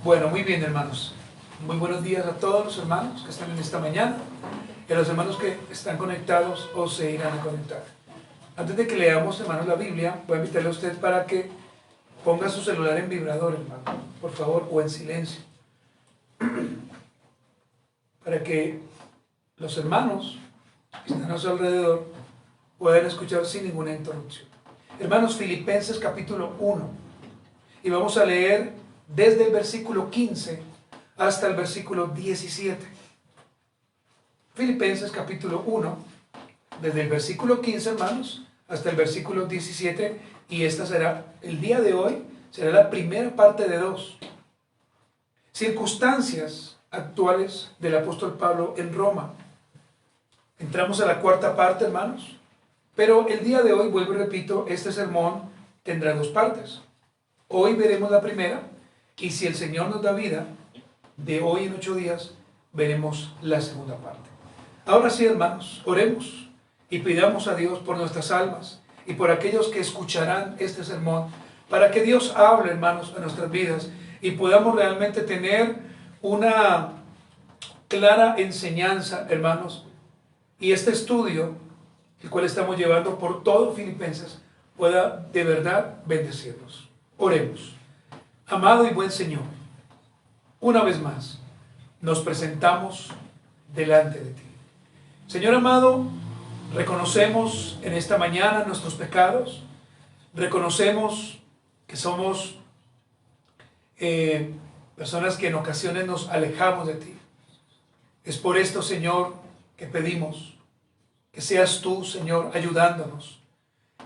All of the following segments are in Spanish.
Bueno, muy bien, hermanos. Muy buenos días a todos los hermanos que están en esta mañana y a los hermanos que están conectados o se irán a conectar. Antes de que leamos, hermanos, la Biblia, voy a invitarle a usted para que ponga su celular en vibrador, hermano, por favor, o en silencio, para que los hermanos que están a su alrededor puedan escuchar sin ninguna interrupción. Hermanos, Filipenses capítulo 1, y vamos a leer desde el versículo 15 hasta el versículo 17. Filipenses capítulo 1, desde el versículo 15, hermanos, hasta el versículo 17, y esta será, el día de hoy, será la primera parte de dos. Circunstancias actuales del apóstol Pablo en Roma. Entramos a la cuarta parte, hermanos, pero el día de hoy, vuelvo y repito, este sermón tendrá dos partes. Hoy veremos la primera, y si el Señor nos da vida, de hoy en 8 días, veremos la segunda parte. Ahora sí, hermanos, oremos y pidamos a Dios por nuestras almas y por aquellos que escucharán este sermón, para que Dios hable, hermanos, a nuestras vidas y podamos realmente tener una clara enseñanza, hermanos, y este estudio, el cual estamos llevando por todo Filipenses, pueda de verdad bendecirnos. Oremos. Amado y buen Señor, una vez más nos presentamos delante de ti. Señor amado, reconocemos en esta mañana nuestros pecados, reconocemos que somos personas que en ocasiones nos alejamos de ti. Es por esto, Señor, que pedimos que seas tú, Señor, ayudándonos,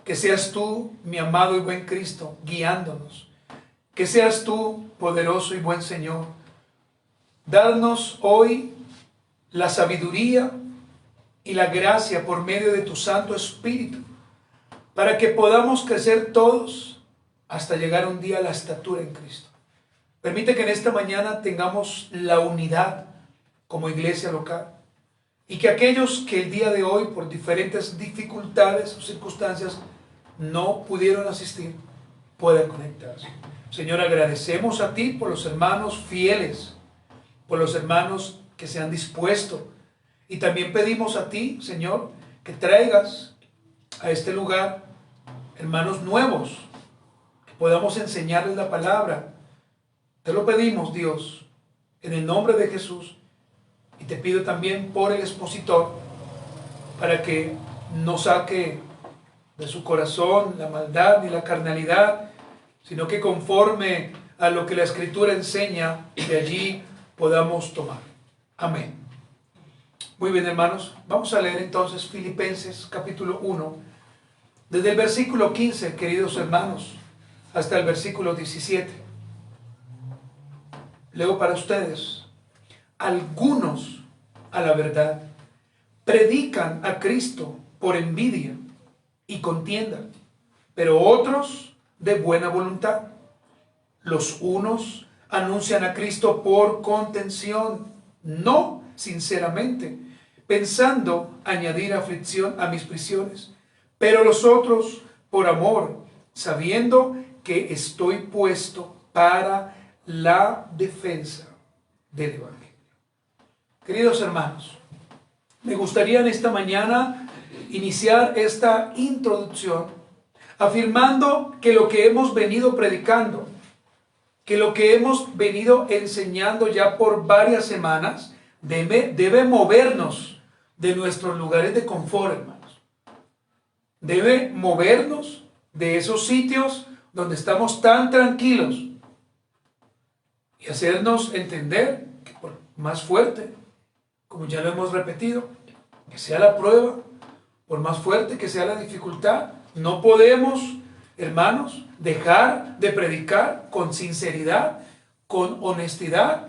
que seas tú, mi amado y buen Cristo, guiándonos, que seas tú, poderoso y buen Señor. Danos hoy la sabiduría y la gracia por medio de tu Santo Espíritu, para que podamos crecer todos hasta llegar un día a la estatura en Cristo. Permite que en esta mañana tengamos la unidad como iglesia local, y que aquellos que el día de hoy, por diferentes dificultades o circunstancias, no pudieron asistir, puedan conectarse. Señor, agradecemos a ti por los hermanos fieles, por los hermanos que se han dispuesto, y también pedimos a ti, Señor, que traigas a este lugar hermanos nuevos, que podamos enseñarles la palabra. Te lo pedimos, Dios, en el nombre de Jesús, y te pido también por el expositor, para que no saque de su corazón la maldad ni la carnalidad, sino que conforme a lo que la Escritura enseña, de allí podamos tomar. Amén. Muy bien, hermanos, vamos a leer entonces Filipenses capítulo 1, desde el versículo 15, queridos hermanos, hasta el versículo 17. Leo para ustedes. Algunos, a la verdad, predican a Cristo por envidia y contienda, pero otros de buena voluntad. Los unos anuncian a Cristo por contención, no sinceramente, pensando añadir aflicción a mis prisiones, pero los otros por amor, sabiendo que estoy puesto para la defensa del Evangelio. Queridos hermanos, me gustaría en esta mañana iniciar esta introducción afirmando que lo que hemos venido predicando, que lo que hemos venido enseñando ya por varias semanas, debe movernos de nuestros lugares de confort, hermanos. Debe movernos de esos sitios donde estamos tan tranquilos y hacernos entender que por más fuerte, como ya lo hemos repetido, que sea la prueba, por más fuerte que sea la dificultad, no podemos, hermanos, dejar de predicar con sinceridad, con honestidad,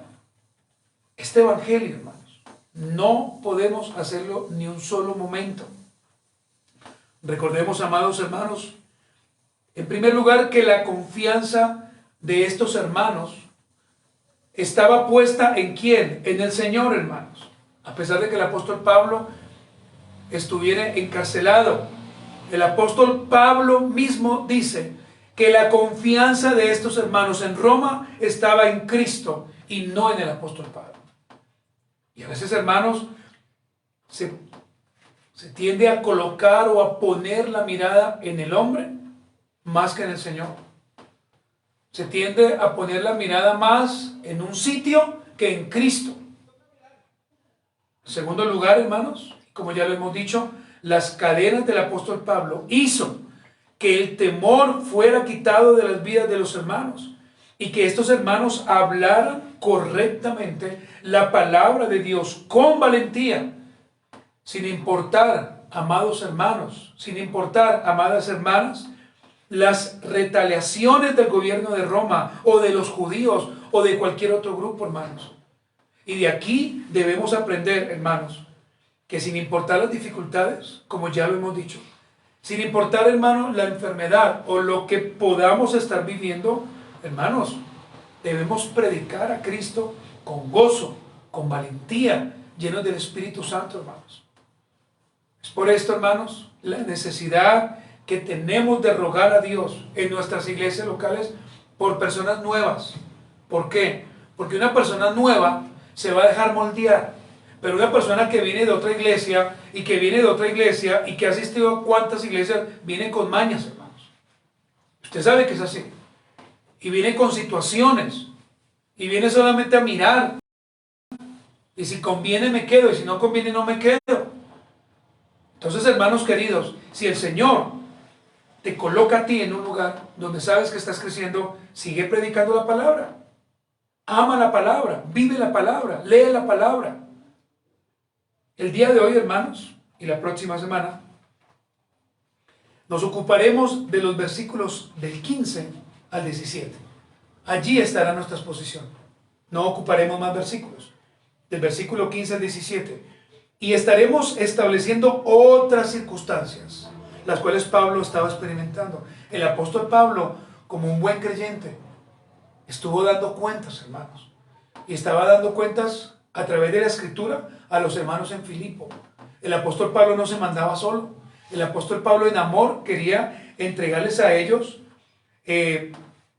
este evangelio, hermanos. No podemos hacerlo ni un solo momento. Recordemos, amados hermanos, en primer lugar, que la confianza de estos hermanos estaba puesta ¿en quién? En el Señor, hermanos. A pesar de que el apóstol Pablo estuviera encarcelado, el apóstol Pablo mismo dice que la confianza de estos hermanos en Roma estaba en Cristo y no en el apóstol Pablo. Y a veces, hermanos, se tiende a colocar o a poner la mirada en el hombre más que en el Señor. Se tiende a poner la mirada más en un sitio que en Cristo. En segundo lugar, hermanos, como ya lo hemos dicho, las cadenas del apóstol Pablo hizo que el temor fuera quitado de las vidas de los hermanos y que estos hermanos hablaran correctamente la palabra de Dios con valentía, sin importar, amados hermanos, sin importar, amadas hermanas, las retaliaciones del gobierno de Roma o de los judíos o de cualquier otro grupo, hermanos. Y de aquí debemos aprender, hermanos, que sin importar las dificultades, como ya lo hemos dicho, sin importar, hermanos, la enfermedad o lo que podamos estar viviendo, hermanos, debemos predicar a Cristo con gozo, con valentía, llenos del Espíritu Santo, hermanos. Es por esto, hermanos, la necesidad que tenemos de rogar a Dios en nuestras iglesias locales por personas nuevas. ¿Por qué? Porque una persona nueva se va a dejar moldear, pero una persona que viene de otra iglesia y que viene de otra iglesia y que ha asistido a cuántas iglesias, viene con mañas, hermanos. Usted sabe que es así. Y viene con situaciones. Y viene solamente a mirar. Y si conviene me quedo, y si no conviene no me quedo. Entonces, hermanos queridos, si el Señor te coloca a ti en un lugar donde sabes que estás creciendo, sigue predicando la palabra. Ama la palabra, vive la palabra, lee la palabra. El día de hoy, hermanos, y la próxima semana, nos ocuparemos de los versículos del 15 al 17. Allí estará nuestra exposición. No ocuparemos más versículos. Del versículo 15 al 17. Y estaremos estableciendo otras circunstancias, las cuales Pablo estaba experimentando. El apóstol Pablo, como un buen creyente, estuvo dando cuentas, hermanos. Y estaba dando cuentas a través de la Escritura a los hermanos en Filipo. El apóstol Pablo no se mandaba solo. El apóstol Pablo en amor quería entregarles a ellos,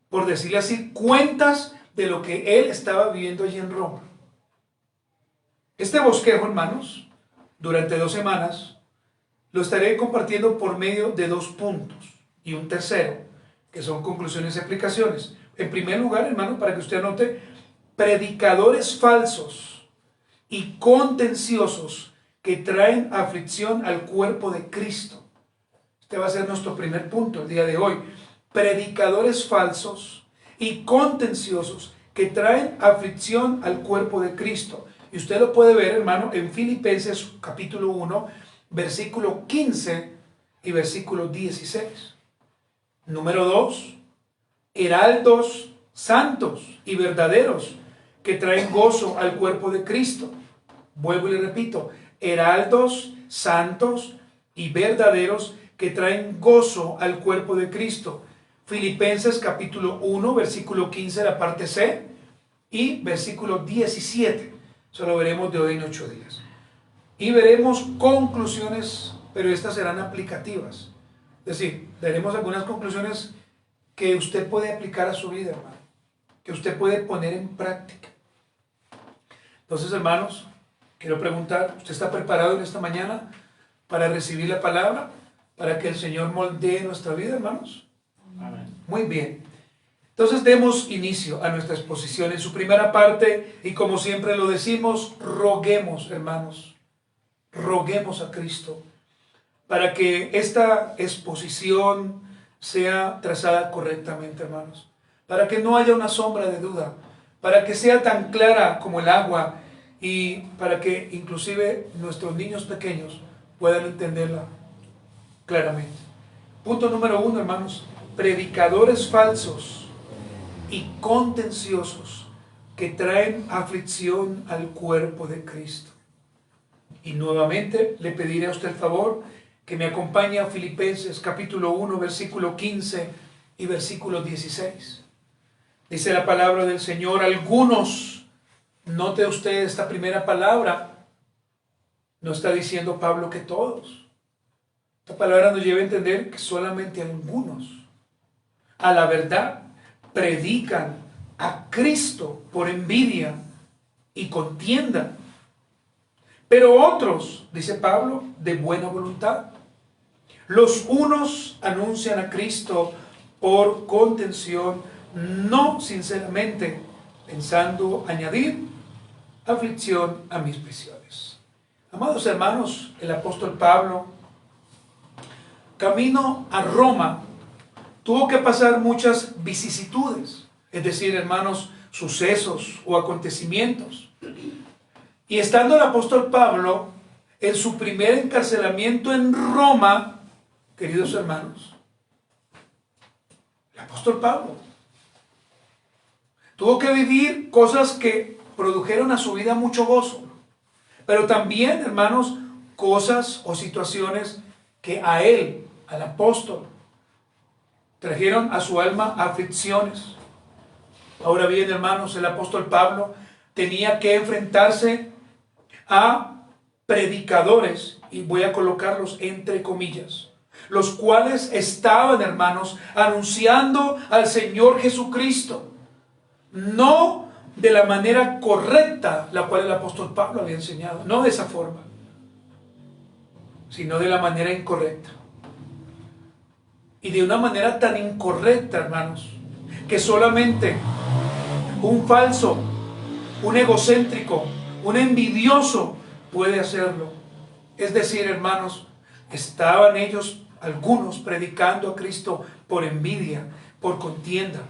por decirle así, cuentas de lo que él estaba viviendo allí en Roma. Este bosquejo, hermanos, durante 2 semanas, lo estaré compartiendo por medio de 2 puntos y un tercero, que son conclusiones y aplicaciones. En primer lugar, hermano, para que usted anote, predicadores falsos y contenciosos que traen aflicción al cuerpo de Cristo. Este va a ser nuestro primer punto el día de hoy. Predicadores falsos y contenciosos que traen aflicción al cuerpo de Cristo. Y usted lo puede ver, hermano, en Filipenses capítulo 1, versículo 15 y versículo 16. Número 2, heraldos santos y verdaderos que traen gozo al cuerpo de Cristo. Vuelvo y le repito, heraldos santos y verdaderos que traen gozo al cuerpo de Cristo. Filipenses capítulo 1, versículo 15, la parte C, y versículo 17. Eso lo veremos de hoy en 8 días. Y veremos conclusiones, pero estas serán aplicativas. Es decir, daremos algunas conclusiones que usted puede aplicar a su vida, hermano, que usted puede poner en práctica. Entonces, hermanos, quiero preguntar, ¿usted está preparado en esta mañana para recibir la palabra, para que el Señor moldee nuestra vida, hermanos? Amén. Muy bien. Entonces demos inicio a nuestra exposición en su primera parte y como siempre lo decimos, roguemos, hermanos, roguemos a Cristo para que esta exposición sea trazada correctamente, hermanos, para que no haya una sombra de duda, para que sea tan clara como el agua y para que inclusive nuestros niños pequeños puedan entenderla claramente. Punto número 1, hermanos, predicadores falsos y contenciosos que traen aflicción al cuerpo de Cristo. Y nuevamente le pediré a usted el favor que me acompañe a Filipenses capítulo 1, versículo 15 y versículo 16. Dice la palabra del Señor, algunos, note usted esta primera palabra, no está diciendo Pablo que todos. Esta palabra nos lleva a entender que solamente algunos. a la verdad, predican a Cristo por envidia y contienda. Pero otros, dice Pablo, de buena voluntad. Los unos anuncian a Cristo por contención, no sinceramente, pensando añadir aflicción a mis prisiones. Amados hermanos, el apóstol Pablo, camino a Roma, tuvo que pasar muchas vicisitudes, es decir, hermanos, sucesos o acontecimientos. Y estando el apóstol Pablo en su primer encarcelamiento en Roma, queridos hermanos, el apóstol Pablo tuvo que vivir cosas que produjeron a su vida mucho gozo, pero también, hermanos, cosas o situaciones que a él, al apóstol, trajeron a su alma aflicciones. Ahora bien, hermanos, el apóstol Pablo tenía que enfrentarse a predicadores, y voy a colocarlos entre comillas, los cuales estaban, hermanos, anunciando al Señor Jesucristo, no de la manera correcta la cual el apóstol Pablo había enseñado, no de esa forma, sino de la manera incorrecta. Y de una manera tan incorrecta, hermanos, que solamente un falso, un egocéntrico, un envidioso puede hacerlo. Es decir, hermanos, estaban ellos, algunos, predicando a Cristo por envidia, por contienda.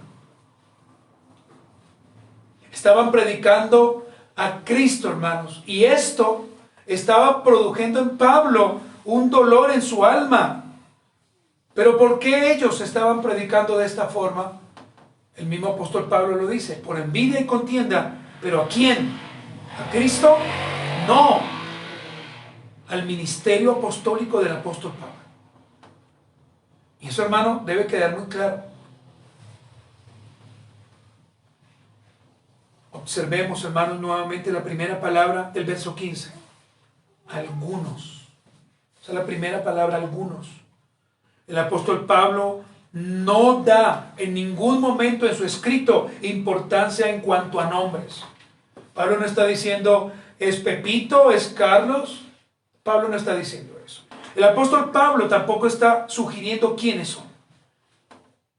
Estaban predicando a Cristo, hermanos, y esto estaba produciendo en Pablo un dolor en su alma. Pero ¿por qué ellos estaban predicando de esta forma? El mismo apóstol Pablo lo dice, por envidia y contienda. ¿Pero a quién? ¿A Cristo? No, al ministerio apostólico del apóstol Pablo. Y eso, hermano, debe quedar muy claro. Observemos, hermanos, nuevamente la primera palabra del verso 15. Algunos. Esa es la primera palabra, algunos. El apóstol Pablo no da en ningún momento en su escrito importancia en cuanto a nombres. Pablo no está diciendo, ¿es Pepito? ¿Es Carlos? Pablo no está diciendo eso. El apóstol Pablo tampoco está sugiriendo quiénes son.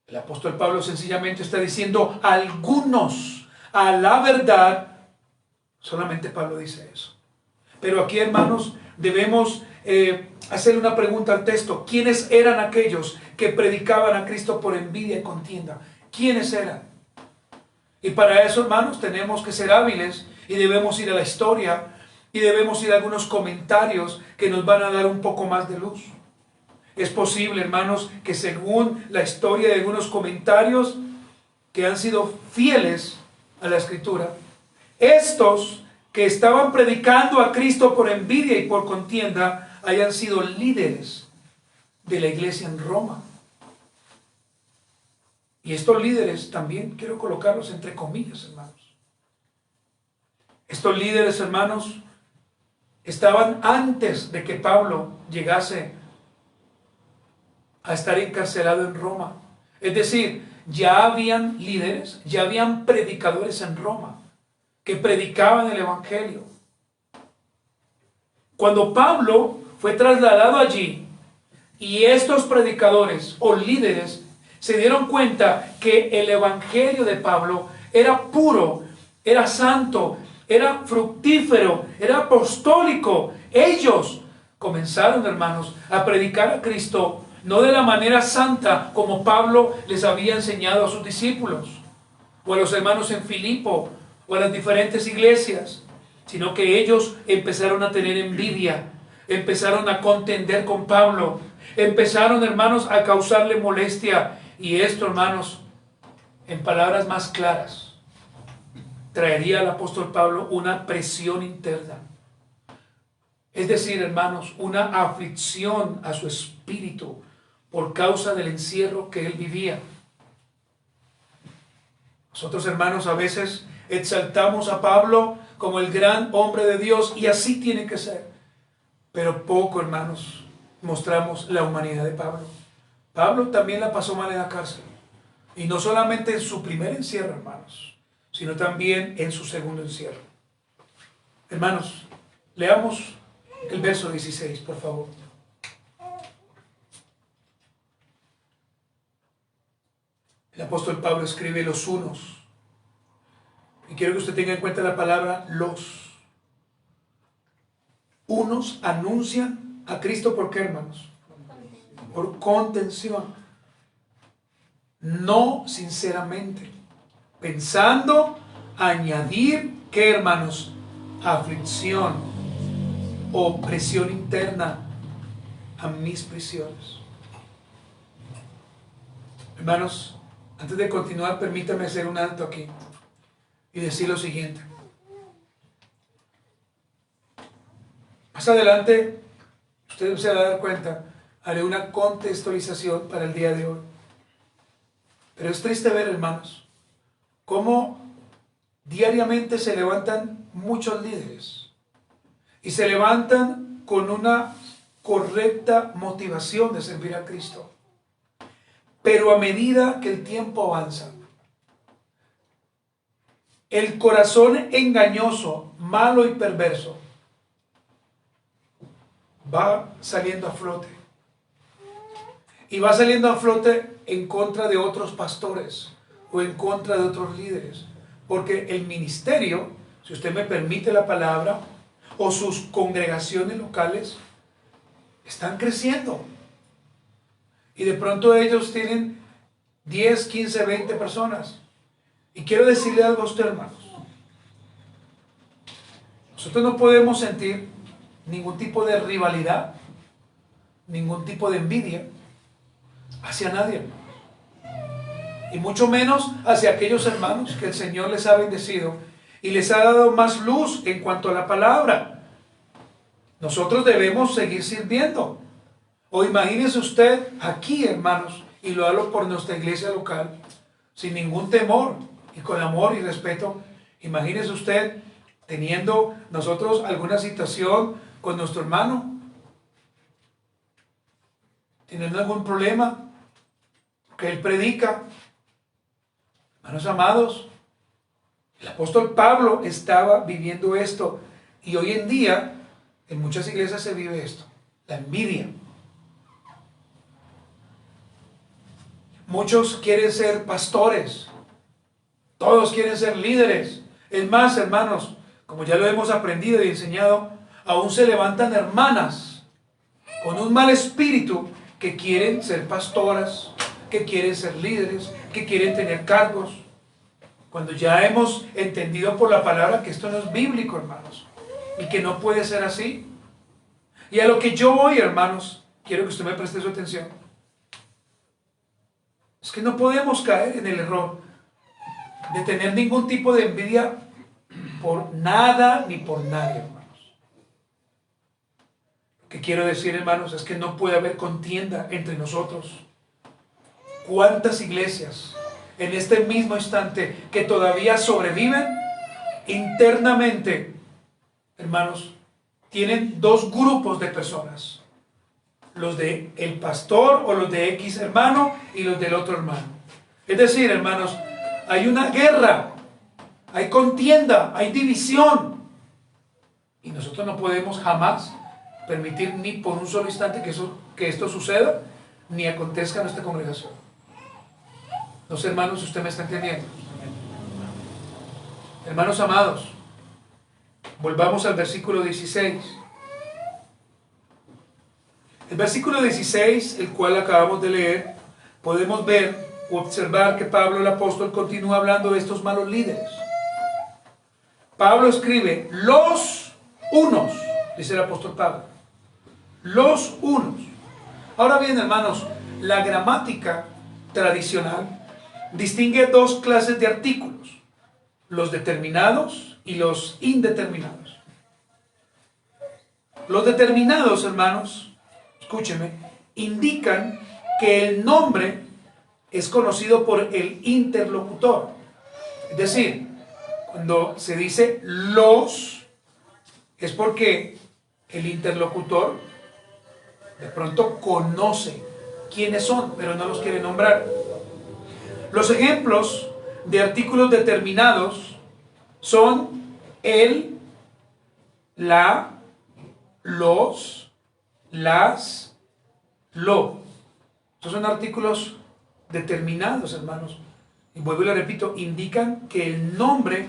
El apóstol Pablo sencillamente está diciendo algunos a la verdad. Solamente Pablo dice eso. Pero aquí, hermanos, debemos hacer una pregunta al texto. ¿Quiénes eran aquellos que predicaban a Cristo por envidia y contienda? ¿Quiénes eran? Y para eso, hermanos, tenemos que ser hábiles y debemos ir a la historia y debemos ir a algunos comentarios que nos van a dar un poco más de luz. Es posible, hermanos, que según la historia de algunos comentarios que han sido fieles a la Escritura, estos que estaban predicando a Cristo por envidia y por contienda hayan sido líderes de la iglesia en Roma. Y estos líderes también quiero colocarlos entre comillas, hermanos. Estos líderes, hermanos, estaban antes de que Pablo llegase a estar encarcelado en Roma. Es decir, ya habían líderes, ya habían predicadores en Roma que predicaban el evangelio. Cuando Pablo fue trasladado allí y estos predicadores o líderes se dieron cuenta que el evangelio de Pablo era puro, era santo, era fructífero, era apostólico, ellos comenzaron, hermanos, a predicar a Cristo no de la manera santa como Pablo les había enseñado a sus discípulos o a los hermanos en Filipo o a las diferentes iglesias, sino que ellos empezaron a tener envidia, empezaron a contender con Pablo, empezaron, hermanos, a causarle molestia. Y esto, hermanos, en palabras más claras, traería al apóstol Pablo una presión interna. Es decir, hermanos, una aflicción a su espíritu por causa del encierro que él vivía. Nosotros, hermanos, a veces exaltamos a Pablo como el gran hombre de Dios, y así tiene que ser. Pero poco, hermanos, mostramos la humanidad de Pablo. Pablo también la pasó mal en la cárcel. Y no solamente en su primer encierro, hermanos, sino también en su segundo encierro. Hermanos, leamos el verso 16, por favor. El apóstol Pablo escribe los unos. Y quiero que usted tenga en cuenta la palabra los. Unos anuncian a Cristo, ¿por qué, hermanos? Por contención. No sinceramente. Pensando añadir, ¿qué, hermanos? Aflicción o presión interna a mis prisiones. Hermanos, antes de continuar, permítame hacer un alto aquí y decir lo siguiente. Más adelante, usted se va a dar cuenta, haré una contextualización para el día de hoy. Pero es triste ver, hermanos, cómo diariamente se levantan muchos líderes y se levantan con una correcta motivación de servir a Cristo. Pero a medida que el tiempo avanza, el corazón engañoso, malo y perverso va saliendo a flote. Y va saliendo a flote en contra de otros pastores o en contra de otros líderes. Porque el ministerio, si usted me permite la palabra, o sus congregaciones locales, están creciendo. Y de pronto ellos tienen 10, 15, 20 personas. Y quiero decirle algo a usted, hermanos. Nosotros no podemos sentir ningún tipo de rivalidad, ningún tipo de envidia hacia nadie, hermanos. Y mucho menos hacia aquellos hermanos que el Señor les ha bendecido y les ha dado más luz en cuanto a la palabra. Nosotros debemos seguir sirviendo. O imagínese usted aquí, hermanos, y lo hablo por nuestra iglesia local, sin ningún temor y con amor y respeto. Imagínese usted teniendo nosotros alguna situación con nuestro hermano, teniendo algún problema que él predica. Hermanos amados, el apóstol Pablo estaba viviendo esto, y hoy en día en muchas iglesias se vive esto, la envidia. Muchos quieren ser pastores, todos quieren ser líderes. Es más, hermanos, como ya lo hemos aprendido y enseñado, aún se levantan hermanas con un mal espíritu que quieren ser pastoras, que quieren ser líderes, que quieren tener cargos, cuando ya hemos entendido por la palabra que esto no es bíblico, hermanos, y que no puede ser así. Y a lo que yo voy, hermanos, quiero que usted me preste su atención. Es que no podemos caer en el error de tener ningún tipo de envidia por nada ni por nadie, hermanos. Lo que quiero decir, hermanos, es que no puede haber contienda entre nosotros. ¿Cuántas iglesias en este mismo instante que todavía sobreviven internamente, hermanos, tienen dos grupos de personas? Los de el pastor o los de X hermano y los del otro hermano. Es decir, hermanos, hay una guerra, hay contienda, hay división. Y nosotros no podemos jamás permitir ni por un solo instante que esto suceda, ni acontezca en nuestra congregación. No sé, hermanos, si usted me está entendiendo. Hermanos amados, volvamos al versículo 16. El versículo 16, el cual acabamos de leer, podemos ver o observar que Pablo el apóstol continúa hablando de estos malos líderes. Pablo escribe, los unos, dice el apóstol Pablo, los unos. Ahora bien, hermanos, la gramática tradicional distingue dos clases de artículos, los determinados y los indeterminados. Los determinados, hermanos, escúcheme, indican que el nombre es conocido por el interlocutor. Es decir, cuando se dice los, es porque el interlocutor de pronto conoce quiénes son, pero no los quiere nombrar. Los ejemplos de artículos determinados son el, la, los, las, lo. Estos son artículos determinados, hermanos. Y vuelvo y le repito, indican que el nombre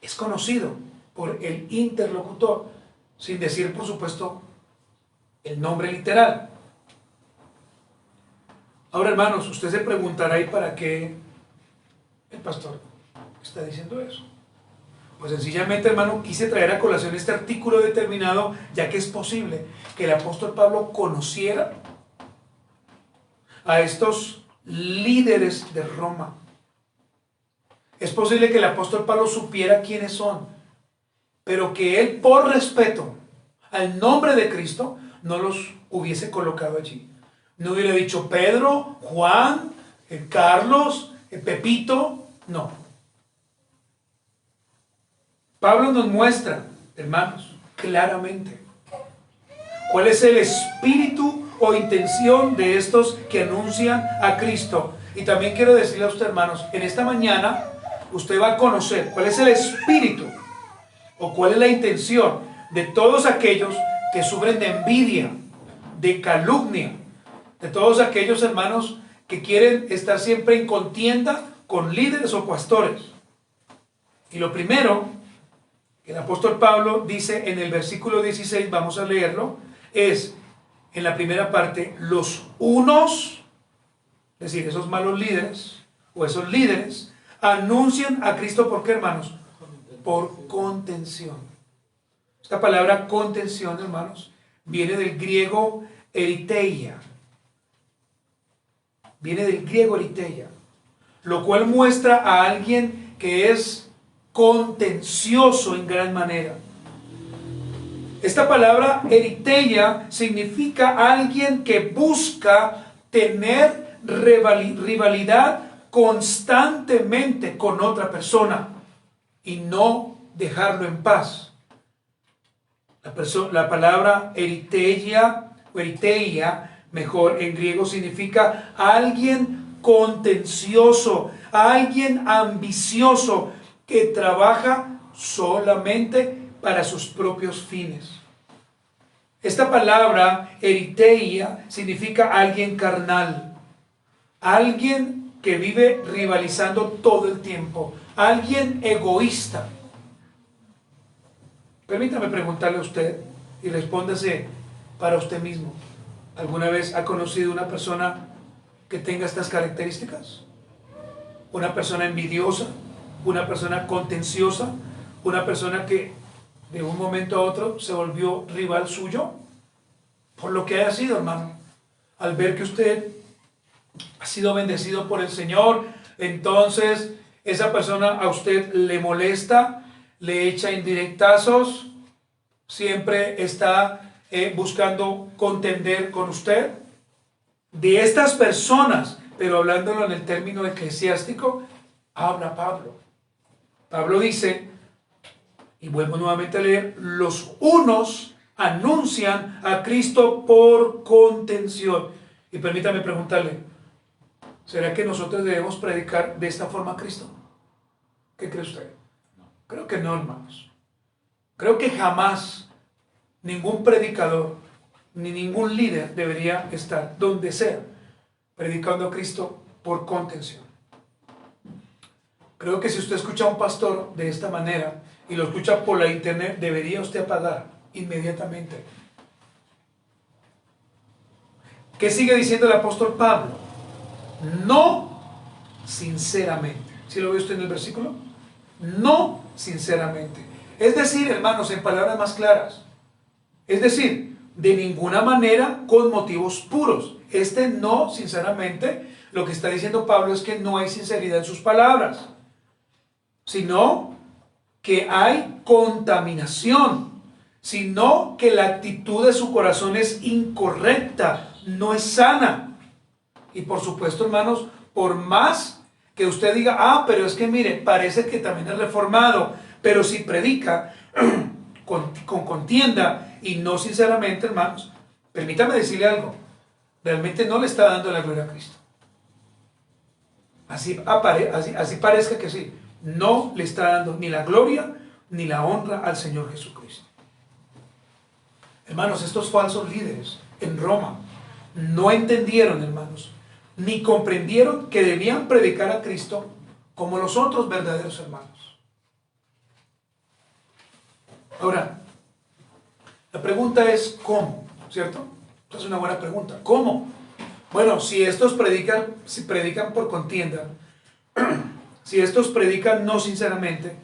es conocido por el interlocutor, sin decir, por supuesto, el nombre literal. Ahora, hermanos, usted se preguntará, ¿y para qué el pastor está diciendo eso? Pues sencillamente, hermano, quise traer a colación este artículo determinado, ya que es posible que el apóstol Pablo conociera a estos líderes de Roma. Es posible que el apóstol Pablo supiera quiénes son, pero que él, por respeto al nombre de Cristo, no los hubiese colocado allí. No hubiera dicho Pedro, Juan, Carlos, Pepito, no. Pablo nos muestra, hermanos, claramente cuál es el espíritu o intención de estos que anuncian a Cristo. Y también quiero decirle a usted, hermanos, en esta mañana usted va a conocer cuál es el espíritu o cuál es la intención de todos aquellos que sufren de envidia, de calumnia, de todos aquellos, hermanos, que quieren estar siempre en contienda con líderes o pastores. Y lo primero que el apóstol Pablo dice en el versículo 16, vamos a leerlo, es en la primera parte, los unos, es decir, esos malos líderes o esos líderes, anuncian a Cristo, ¿por qué, hermanos? Por contención. Esta palabra contención, hermanos, viene del griego eriteia. Viene del griego eriteia, lo cual muestra a alguien que es contencioso en gran manera. Esta palabra eriteia significa alguien que busca tener rivalidad constantemente con otra persona y no dejarlo en paz. La palabra eriteia o eriteia, mejor en griego, significa alguien contencioso, alguien ambicioso que trabaja solamente para sus propios fines. Esta palabra eriteia significa alguien carnal, alguien que vive rivalizando todo el tiempo, alguien egoísta. Permítame preguntarle a usted y respóndase para usted mismo. ¿Alguna vez ha conocido una persona que tenga estas características? Una persona envidiosa, una persona contenciosa, una persona que de un momento a otro se volvió rival suyo, por lo que haya sido, hermano. Al ver que usted ha sido bendecido por el Señor, entonces esa persona a usted le molesta, le echa indirectazos, siempre está buscando contender con usted. De estas personas, pero hablándolo en el término eclesiástico, habla Pablo. Pablo dice, y vuelvo nuevamente a leer, los unos anuncian a Cristo por contención. Y permítame preguntarle, ¿será que nosotros debemos predicar de esta forma a Cristo? ¿Qué cree usted? Creo que no, hermanos. Creo que jamás ningún predicador ni ningún líder debería estar donde sea predicando a Cristo por contención. Creo que si usted escucha a un pastor de esta manera y lo escucha por la internet, debería usted apagar inmediatamente. ¿Qué sigue diciendo el apóstol Pablo? No sinceramente. ¿Sí lo ve usted en el versículo? No sinceramente. Es decir, hermanos, en palabras más claras, es decir, de ninguna manera con motivos puros. No, sinceramente, lo que está diciendo Pablo es que no hay sinceridad en sus palabras, sino que hay contaminación, sino que la actitud de su corazón es incorrecta, no es sana. Y por supuesto, hermanos, por más que usted diga, pero es que mire, parece que también es reformado, pero si predica con contienda y no sinceramente, hermanos, permítame decirle algo, realmente no le está dando la gloria a Cristo. así parezca que sí, no le está dando ni la gloria ni la honra al Señor Jesucristo. Hermanos, estos falsos líderes en Roma no entendieron, hermanos, ni comprendieron que debían predicar a Cristo como los otros verdaderos hermanos. Ahora, la pregunta es ¿cómo? ¿Cierto? Esta es una buena pregunta. ¿Cómo? Bueno, si predican por contienda, si estos predican no sinceramente,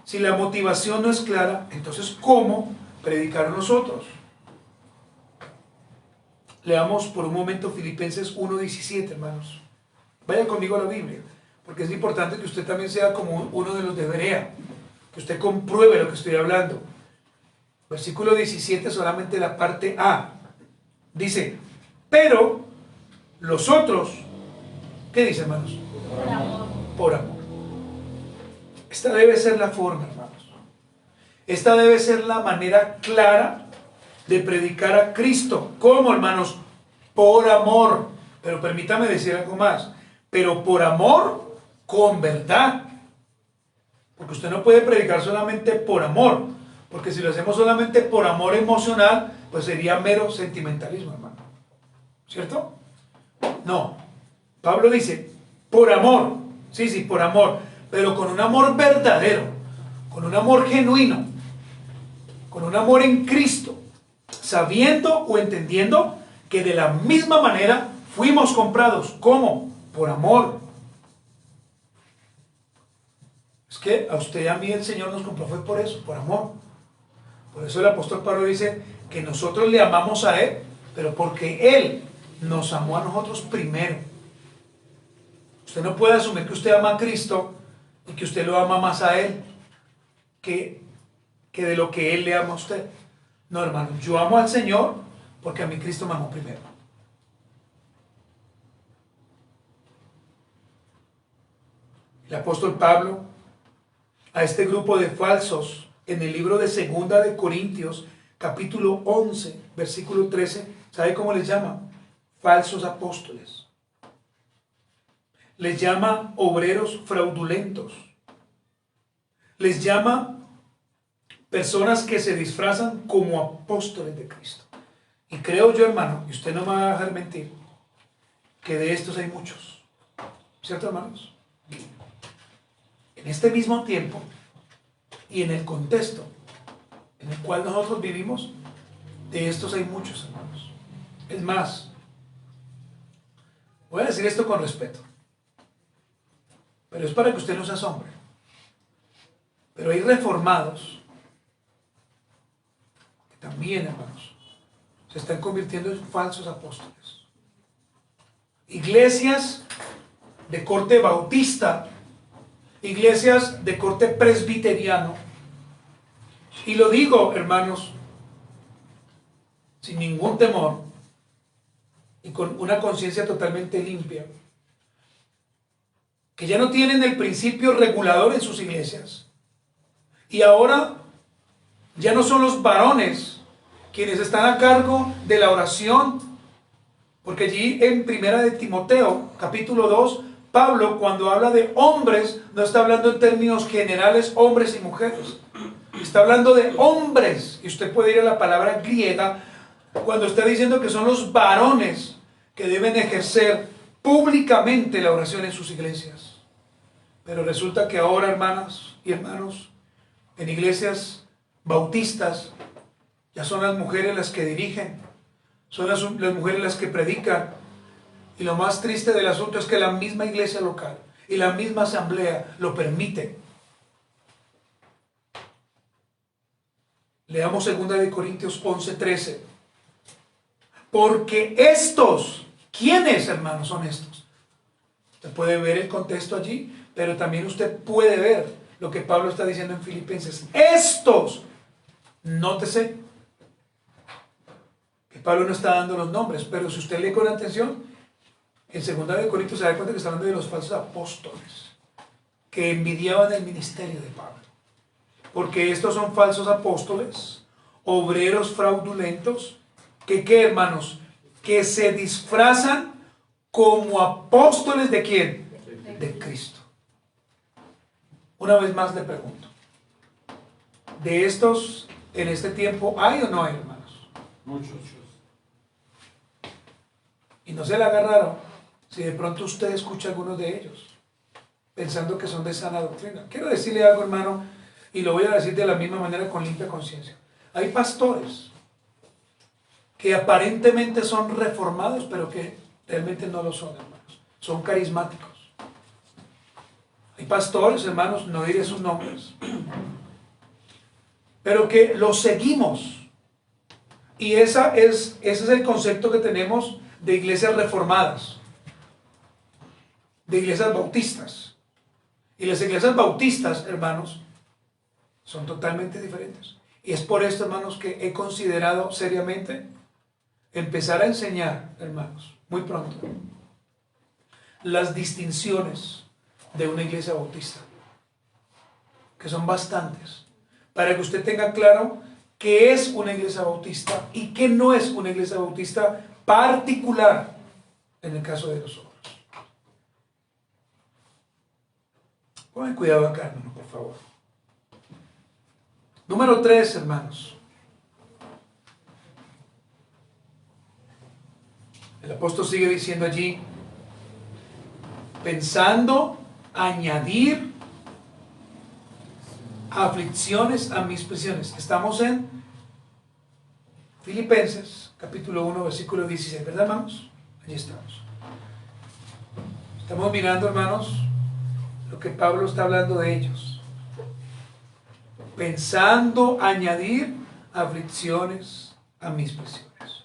si la motivación no es clara, entonces ¿cómo predicaron los otros? Leamos por un momento Filipenses 1:17, hermanos. Vaya conmigo a la Biblia, porque es importante que usted también sea como uno de los de Berea, que usted compruebe lo que estoy hablando. Versículo 17, solamente la parte A. Dice, pero los otros, ¿qué dice, hermanos? Por amor. Por amor. Esta debe ser la forma, hermanos. Esta debe ser la manera clara de predicar a Cristo. ¿Cómo, hermanos? Por amor. Pero permítame decir algo más. Pero por amor, con verdad. Porque usted no puede predicar solamente por amor. Porque si lo hacemos solamente por amor emocional, pues sería mero sentimentalismo, hermano. ¿Cierto? No. Pablo dice, por amor. Sí, por amor. Pero con un amor verdadero. Con un amor genuino. Con un amor en Cristo. Sabiendo o entendiendo que de la misma manera fuimos comprados. ¿Cómo? Por amor. Es que a usted y a mí el Señor nos compró fue por eso, por amor. Por eso el apóstol Pablo dice que nosotros le amamos a Él, pero porque Él nos amó a nosotros primero. Usted no puede asumir que usted ama a Cristo y que usted lo ama más a Él que de lo que Él le ama a usted. No, hermano, yo amo al Señor porque a mí Cristo me amó primero. El apóstol Pablo a este grupo de falsos en el libro de Segunda de Corintios, capítulo 11, versículo 13, ¿sabe cómo les llama? Falsos apóstoles. Les llama obreros fraudulentos. Les llama personas que se disfrazan como apóstoles de Cristo. Y creo yo, hermano, y usted no me va a dejar mentir, que de estos hay muchos. ¿Cierto, hermanos? En este mismo tiempo y en el contexto en el cual nosotros vivimos, de estos hay muchos, hermanos. Es más, voy a decir esto con respeto, pero es para que usted no se asombre. Pero hay reformados que también, hermanos, se están convirtiendo en falsos apóstoles. Iglesias de corte bautista, iglesias de corte presbiteriano, y lo digo, hermanos, sin ningún temor y con una conciencia totalmente limpia, que ya no tienen el principio regulador en sus iglesias, y ahora ya no son los varones quienes están a cargo de la oración, porque allí en Primera de Timoteo, capítulo 2, Pablo, cuando habla de hombres, no está hablando en términos generales, hombres y mujeres. Está hablando de hombres. Y usted puede ir a la palabra griega cuando está diciendo que son los varones que deben ejercer públicamente la oración en sus iglesias. Pero resulta que ahora, hermanas y hermanos, en iglesias bautistas, ya son las mujeres las que dirigen, son las mujeres las que predican. Y lo más triste del asunto es que la misma iglesia local y la misma asamblea lo permite. Leamos 2 de Corintios 11:13. Porque estos, ¿quiénes, hermanos, son estos? Usted puede ver el contexto allí, pero también usted puede ver lo que Pablo está diciendo en Filipenses. Estos, nótese que Pablo no está dando los nombres, pero si usted lee con atención, en 2 de Corintios se da cuenta que está hablando de los falsos apóstoles que envidiaban el ministerio de Pablo. Porque estos son falsos apóstoles, obreros fraudulentos, que ¿qué, hermanos? Que se disfrazan como apóstoles ¿de quién? de Cristo. Una vez más le pregunto, ¿de estos en este tiempo hay o no hay, hermanos? Muchos. Y no se le agarraron si de pronto usted escucha algunos de ellos, pensando que son de sana doctrina. Quiero decirle algo, hermano, y lo voy a decir de la misma manera con limpia conciencia. Hay pastores que aparentemente son reformados, pero que realmente no lo son, hermanos. Son carismáticos. Hay pastores, hermanos, no diré sus nombres, pero que los seguimos. Y ese es el concepto que tenemos de iglesias reformadas, de iglesias bautistas. Y las iglesias bautistas, hermanos, son totalmente diferentes. Y es por esto, hermanos, que he considerado seriamente empezar a enseñar, hermanos, muy pronto, las distinciones de una iglesia bautista, que son bastantes, para que usted tenga claro qué es una iglesia bautista y qué no es una iglesia bautista particular en el caso de nosotros. Pongan cuidado acá, hermano, por favor. Número 3, hermanos. El apóstol sigue diciendo allí, pensando añadir aflicciones a mis prisiones. Estamos en Filipenses, capítulo 1, versículo 16, ¿verdad, hermanos? Allí estamos. Estamos mirando, hermanos, lo que Pablo está hablando de ellos. Pensando añadir aflicciones a mis prisiones.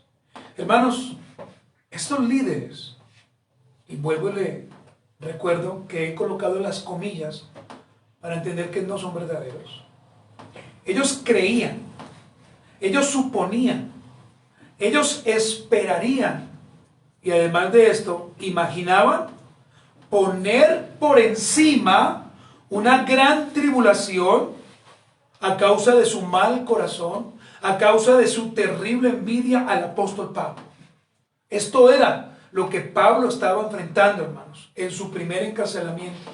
Hermanos, estos líderes, y vuelvo y le recuerdo que he colocado las comillas para entender que no son verdaderos. Ellos creían, ellos suponían, ellos esperarían, y además de esto, imaginaban poner por encima una gran tribulación a causa de su mal corazón, a causa de su terrible envidia al apóstol Pablo. Esto era lo que Pablo estaba enfrentando, hermanos, en su primer encarcelamiento.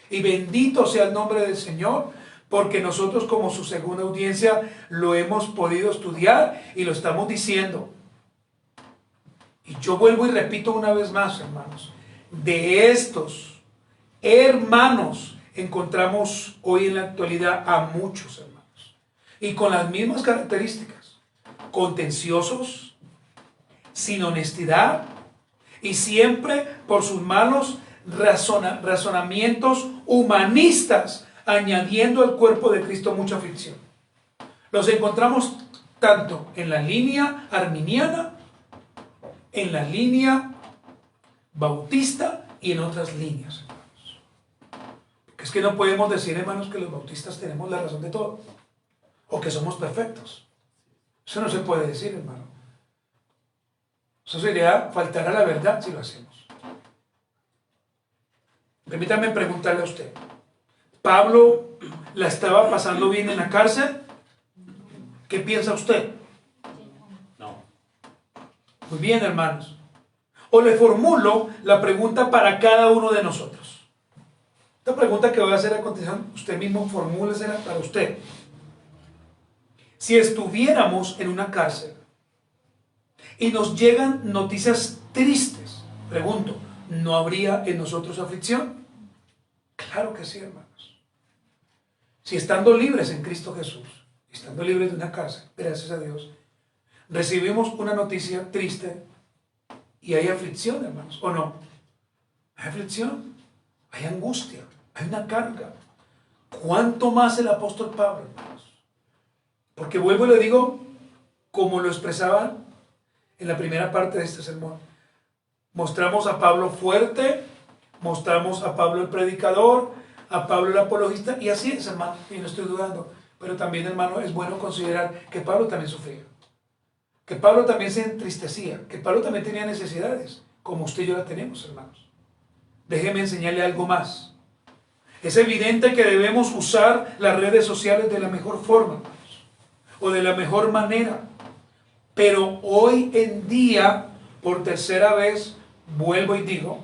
Y bendito sea el nombre del Señor, porque nosotros como su segunda audiencia lo hemos podido estudiar y lo estamos diciendo. Y yo vuelvo y repito una vez más, hermanos, de estos hermanos encontramos hoy en la actualidad a muchos hermanos. Y con las mismas características, contenciosos, sin honestidad y siempre por sus malos razonamientos humanistas, añadiendo al cuerpo de Cristo mucha aflicción. Los encontramos tanto en la línea arminiana, en la línea bautista y en otras líneas, hermanos. Porque es que no podemos decir, hermanos, que los bautistas tenemos la razón de todo o que somos perfectos. Eso no se puede decir, hermano. Eso sería faltar a la verdad si lo hacemos. Permítame preguntarle a usted, ¿Pablo la estaba pasando bien en la cárcel? ¿Qué piensa usted? No. Muy bien, hermanos. O le formulo la pregunta para cada uno de nosotros. Esta pregunta que voy a hacer a continuación, usted mismo formúlesela para usted. Si estuviéramos en una cárcel y nos llegan noticias tristes, pregunto, ¿no habría en nosotros aflicción? Claro que sí, hermanos. Si estando libres en Cristo Jesús, estando libres de una cárcel, gracias a Dios, recibimos una noticia triste y hay aflicción, hermanos, ¿o no? Hay aflicción, hay angustia, hay una carga. ¿Cuánto más el apóstol Pablo, hermanos? Porque vuelvo y le digo, como lo expresaban en la primera parte de este sermón, mostramos a Pablo fuerte, mostramos a Pablo el predicador, a Pablo el apologista, y así es, hermano, y no estoy dudando. Pero también, hermano, es bueno considerar que Pablo también sufría, que Pablo también se entristecía, que Pablo también tenía necesidades, como usted y yo la tenemos, hermanos. Déjeme enseñarle algo más. Es evidente que debemos usar las redes sociales de la mejor forma, hermanos, o de la mejor manera. Pero hoy en día, por tercera vez, vuelvo y digo,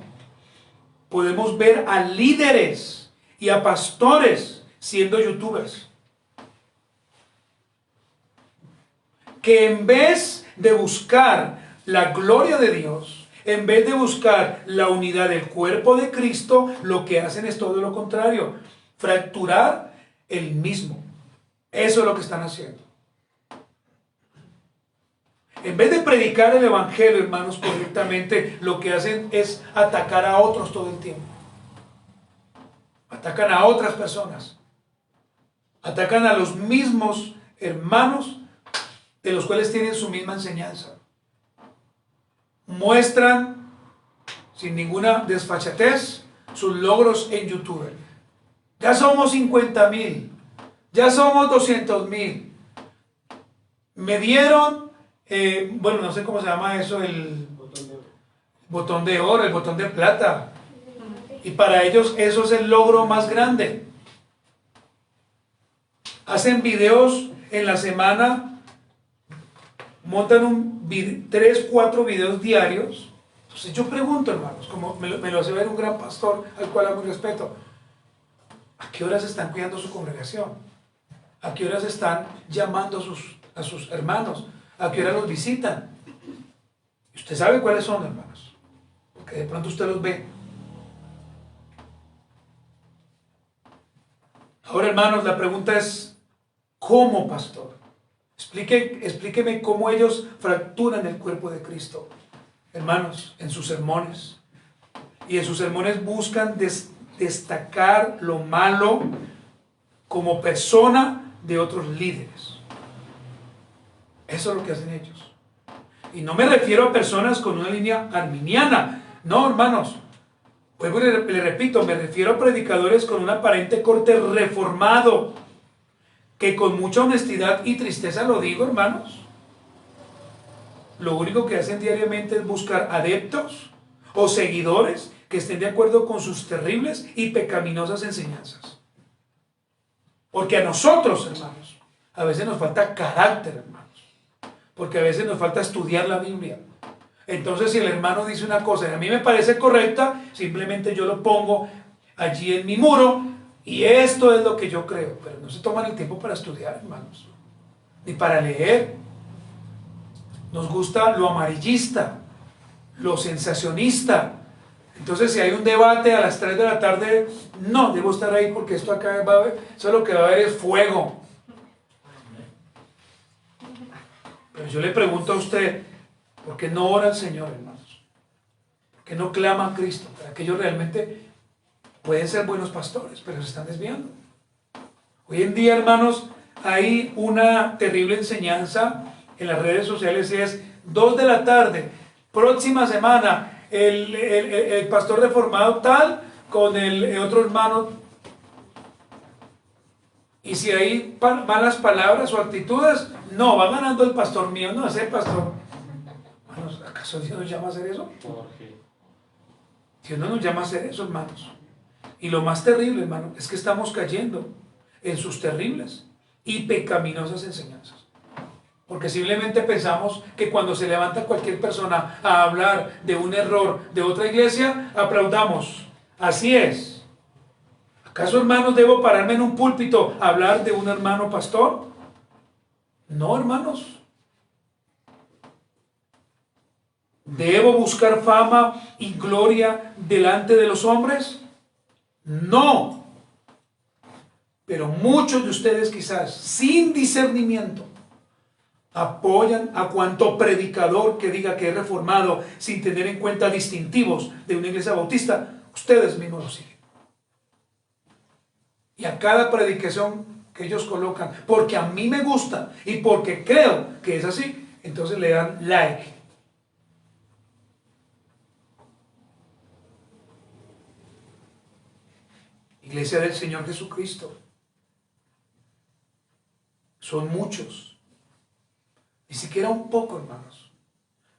podemos ver a líderes y a pastores siendo youtubers, que en vez de buscar la gloria de Dios, en vez de buscar la unidad del cuerpo de Cristo, lo que hacen es todo lo contrario, fracturar el mismo. Eso es lo que están haciendo. En vez de predicar el evangelio, hermanos, correctamente, lo que hacen es atacar a otros todo el tiempo. Atacan a otras personas. Atacan a los mismos hermanos de los cuales tienen su misma enseñanza. Muestran sin ninguna desfachatez sus logros en YouTube. Ya somos 50,000, ya somos 200,000. Me dieron, bueno, no sé cómo se llama eso, el botón de oro, el botón de plata. Y para ellos eso es el logro más grande. Hacen videos en la semana, montan 3, 4 videos diarios. Entonces yo pregunto, hermanos, como me lo hace ver un gran pastor al cual amo y respeto, ¿a qué horas están cuidando su congregación? ¿A qué horas están llamando a sus hermanos? ¿A qué horas los visitan? Y usted sabe cuáles son, hermanos, porque de pronto usted los ve. Ahora, hermanos, la pregunta es, ¿cómo, pastor? Explíqueme cómo ellos fracturan el cuerpo de Cristo. Hermanos, en sus sermones. Y en sus sermones buscan destacar lo malo como persona de otros líderes. Eso es lo que hacen ellos. Y no me refiero a personas con una línea arminiana. No, hermanos. Luego le repito, me refiero a predicadores con un aparente corte reformado, que con mucha honestidad y tristeza lo digo, hermanos, lo único que hacen diariamente es buscar adeptos o seguidores que estén de acuerdo con sus terribles y pecaminosas enseñanzas. Porque a nosotros, hermanos, a veces nos falta carácter, hermanos, porque a veces nos falta estudiar la Biblia. Entonces, si el hermano dice una cosa y a mí me parece correcta, simplemente yo lo pongo allí en mi muro y esto es lo que yo creo. Pero no se toman el tiempo para estudiar, hermanos, ni para leer. Nos gusta lo amarillista, lo sensacionista. Entonces, si hay un debate a las 3 de la tarde, no, debo estar ahí porque esto acá va a haber, eso lo que va a haber es fuego. Pero yo le pregunto a usted, ¿por qué no ora al Señor, hermanos? ¿Por qué no clama a Cristo? Para que ellos realmente pueden ser buenos pastores, pero se están desviando. Hoy en día, hermanos, hay una terrible enseñanza en las redes sociales, es 2 de la tarde, próxima semana, el pastor reformado tal con el otro hermano. Y si hay malas palabras o actitudes, no, va ganando el pastor mío, no, ese pastor. Hermanos, ¿acaso Dios nos llama a hacer eso? Dios no nos llama a hacer eso, hermanos. Y lo más terrible, hermano, es que estamos cayendo en sus terribles y pecaminosas enseñanzas. Porque simplemente pensamos que cuando se levanta cualquier persona a hablar de un error de otra iglesia, aplaudamos. Así es. ¿Acaso, hermanos, debo pararme en un púlpito a hablar de un hermano pastor? No, hermanos. ¿Debo buscar fama y gloria delante de los hombres? No. Pero muchos de ustedes quizás, sin discernimiento, apoyan a cuanto predicador que diga que es reformado sin tener en cuenta distintivos de una iglesia bautista. Ustedes mismos lo siguen. Y a cada predicación que ellos colocan, porque a mí me gusta y porque creo que es así, entonces le dan like. Iglesia del Señor Jesucristo. Son muchos. Ni siquiera un poco, hermanos,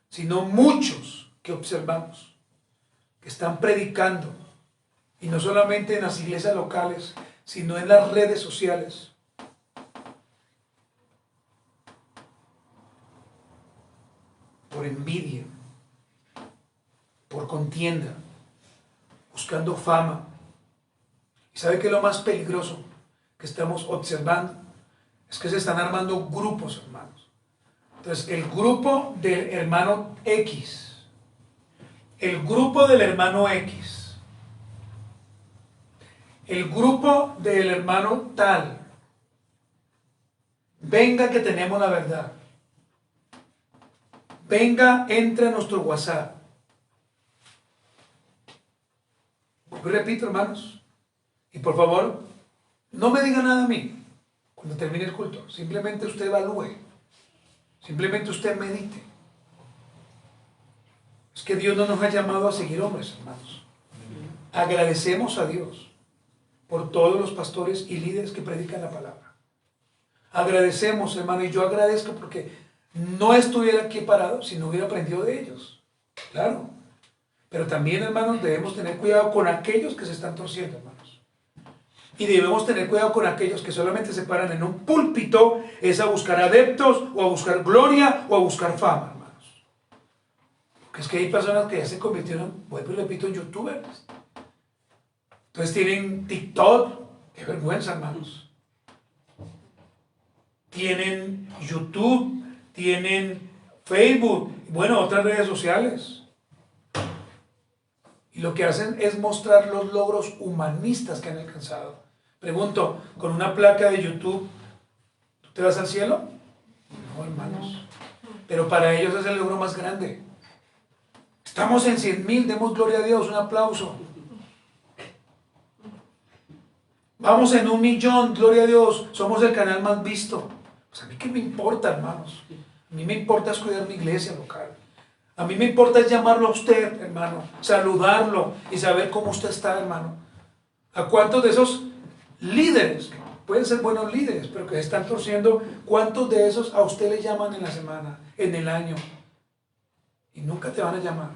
sino muchos que observamos, que están predicando, y no solamente en las iglesias locales, sino en las redes sociales. Por envidia, por contienda, buscando fama. ¿Y sabe qué es lo más peligroso que estamos observando? Es que se están armando grupos, hermanos. Entonces, el grupo del hermano X, el grupo del hermano X, el grupo del hermano tal, venga que tenemos la verdad. Venga, entre a nuestro WhatsApp. Yo repito, hermanos, y por favor, no me diga nada a mí cuando termine el culto. Simplemente usted evalúe. Simplemente usted medite. Es que Dios no nos ha llamado a seguir hombres, hermanos. Agradecemos a Dios por todos los pastores y líderes que predican la palabra. Agradecemos, hermano, y yo agradezco porque no estuviera aquí parado si no hubiera aprendido de ellos. Claro. Pero también, hermanos, debemos tener cuidado con aquellos que se están torciendo, hermanos. Y debemos tener cuidado con aquellos que solamente se paran en un púlpito, es a buscar adeptos, o a buscar gloria, o a buscar fama, hermanos. Porque es que hay personas que ya se convirtieron, vuelvo y repito, en youtubers. Entonces tienen TikTok, qué vergüenza, hermanos. Tienen YouTube, tienen Facebook, bueno, otras redes sociales. Y lo que hacen es mostrar los logros humanistas que han alcanzado. Pregunto, ¿con una placa de YouTube, tú te vas al cielo? No, hermanos. Pero para ellos es el logro más grande. Estamos en 100,000, demos gloria a Dios, un aplauso. Vamos en 1,000,000, gloria a Dios, somos el canal más visto. Pues a mí qué me importa, hermanos. A mí me importa es cuidar mi iglesia local. A mí me importa es llamarlo a usted, hermano, saludarlo y saber cómo usted está, hermano. ¿A cuántos de esos líderes, que pueden ser buenos líderes, pero que se están torciendo, cuántos de esos a usted le llaman en la semana, en el año? Y nunca te van a llamar.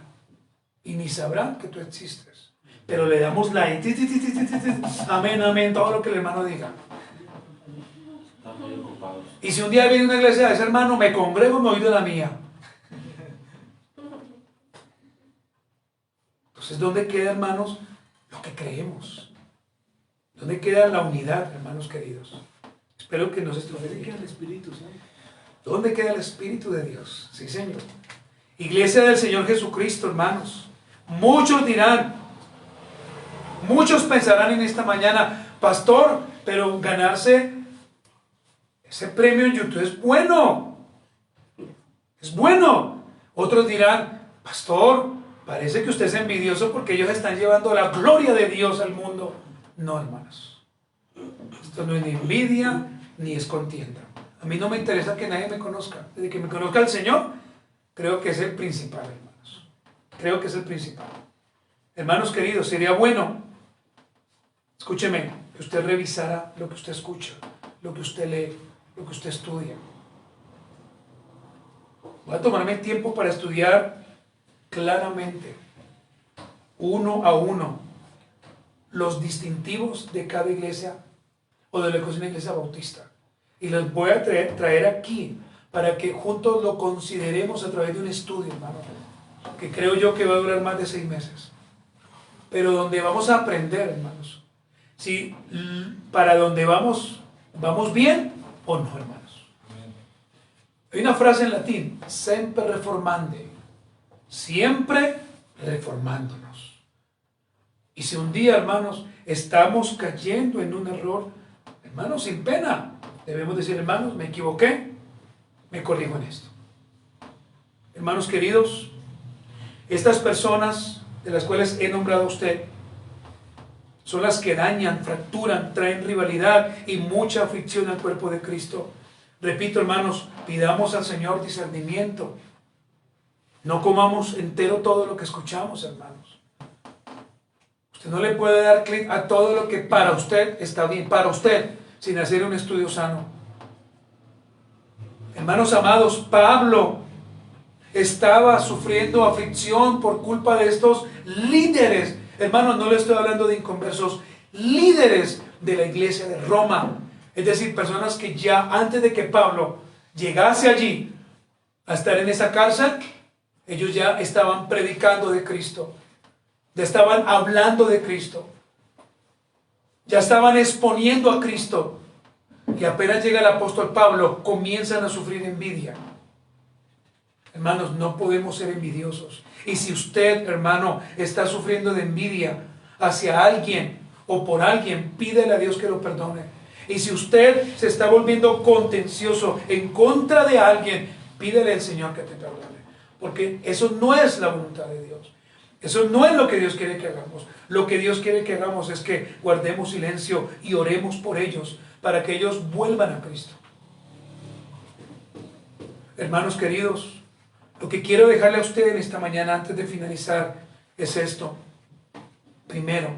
Y ni sabrán que tú existes. Pero le damos like. Amén, amén, todo lo que el hermano diga. Y si un día viene una iglesia de ese hermano, me congrego, me voy de la mía. Entonces, ¿dónde queda, hermanos, lo que creemos? ¿Dónde queda la unidad, hermanos queridos? Espero que nos estrofee. ¿Dónde queda el Espíritu Santo? ¿Dónde queda el Espíritu de Dios? Sí, Señor. Iglesia del Señor Jesucristo, hermanos. Muchos dirán, muchos pensarán en esta mañana, pastor, pero ganarse ese premio en YouTube es bueno. Es bueno. Otros dirán, pastor, parece que usted es envidioso porque ellos están llevando la gloria de Dios al mundo. No, hermanos. Esto no es ni envidia ni es contienda. A mí no me interesa que nadie me conozca. Desde que me conozca el Señor, creo que es el principal, hermanos. Creo que es el principal. Hermanos queridos, sería bueno, escúcheme, que usted revisara lo que usted escucha, lo que usted lee, lo que usted estudia. Voy a tomarme el tiempo para estudiar claramente, uno a uno, los distintivos de cada iglesia o de lo que es una iglesia bautista. Y los voy a traer aquí para que juntos lo consideremos a través de un estudio, hermano, que creo yo que va a durar más de 6 meses. Pero donde vamos a aprender, hermanos, si para donde vamos bien o no, hermanos. Hay una frase en latín, semper reformande, siempre reformándonos. Y si un día, hermanos, estamos cayendo en un error, hermanos, sin pena, debemos decir, hermanos, me equivoqué, me corrijo en esto. Hermanos queridos, estas personas de las cuales he nombrado a usted son las que dañan, fracturan, traen rivalidad y mucha aflicción al cuerpo de Cristo. Repito, hermanos, pidamos al Señor discernimiento. No comamos entero todo lo que escuchamos, hermanos. Usted no le puede dar clic a todo lo que para usted está bien, para usted, sin hacer un estudio sano. Hermanos amados, Pablo estaba sufriendo aflicción por culpa de estos líderes. Hermanos, no le estoy hablando de inconversos, líderes de la iglesia de Roma. Es decir, personas que ya antes de que Pablo llegase allí a estar en esa cárcel, ellos ya estaban predicando de Cristo. ya estaban hablando de Cristo, ya estaban exponiendo a Cristo, y apenas llega el apóstol Pablo, comienzan a sufrir envidia. Hermanos, no podemos ser envidiosos. Y si usted, hermano, está sufriendo de envidia hacia alguien o por alguien, pídele a Dios que lo perdone. Y si usted se está volviendo contencioso en contra de alguien, pídele al Señor que te perdone. Porque eso no es la voluntad de Dios. Eso no es lo que Dios quiere que hagamos. Lo que Dios quiere que hagamos es que guardemos silencio y oremos por ellos para que ellos vuelvan a Cristo. Hermanos queridos, lo que quiero dejarle a usted en esta mañana antes de finalizar es esto. Primero,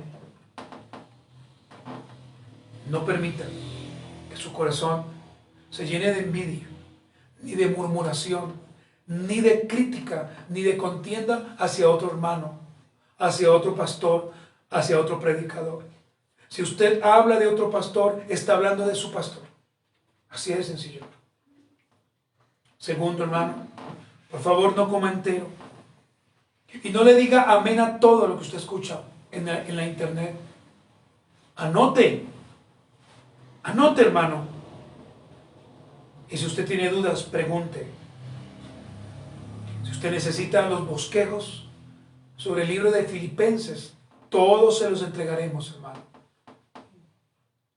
no permita que su corazón se llene de envidia, ni de murmuración, ni de crítica, ni de contienda hacia otro hermano, hacia otro pastor, hacia otro predicador. Si usted habla de otro pastor, está hablando de su pastor. Así de sencillo. Segundo, hermano, por favor no coma entero. Y no le diga amén a todo lo que usted escucha en la internet. Anote, hermano. Y si usted tiene dudas, pregunte. Si usted necesita los bosquejos sobre el libro de Filipenses, todos se los entregaremos, hermano.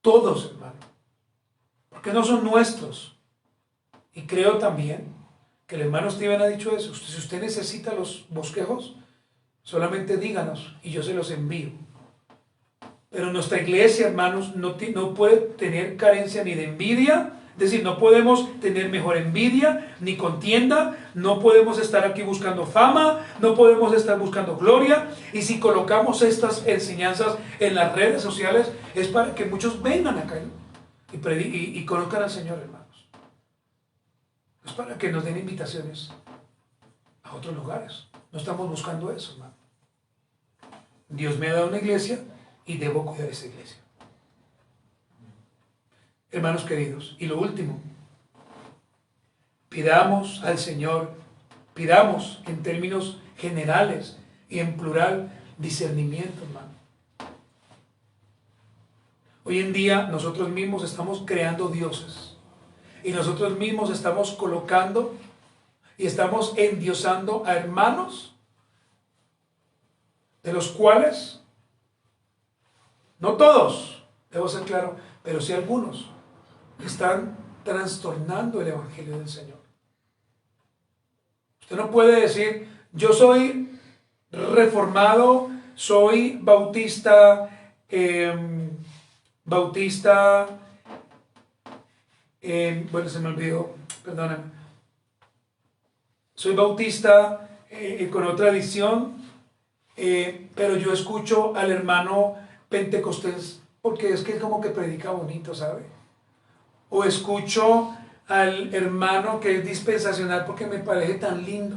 Todos, hermano. Porque no son nuestros. Y creo también que el hermano Steven ha dicho eso. Si usted necesita los bosquejos, solamente díganos y yo se los envío. Pero nuestra iglesia, hermanos, no puede tener carencia ni de envidia. Es decir, no podemos tener mejor envidia ni contienda. No podemos estar aquí buscando fama. No podemos estar buscando gloria. Y si colocamos estas enseñanzas en las redes sociales, es para que muchos vengan acá y conozcan al Señor, hermanos. Es para que nos den invitaciones a otros lugares. No estamos buscando eso, hermano. Dios me ha dado una iglesia y debo cuidar esa iglesia. Hermanos queridos, y lo último, pidamos al Señor, pidamos en términos generales y en plural discernimiento, hermano. Hoy en día nosotros mismos estamos creando dioses. Y nosotros mismos estamos colocando y estamos endiosando a hermanos, de los cuales, no todos, debo ser claro, pero sí algunos, están trastornando el evangelio del Señor. Usted no puede decir, yo soy reformado, soy bautista, bueno, se me olvidó, perdóname. Soy bautista con otra visión, pero yo escucho al hermano pentecostés porque es que como que predica bonito, ¿sabe? O escucho al hermano que es dispensacional porque me parece tan lindo.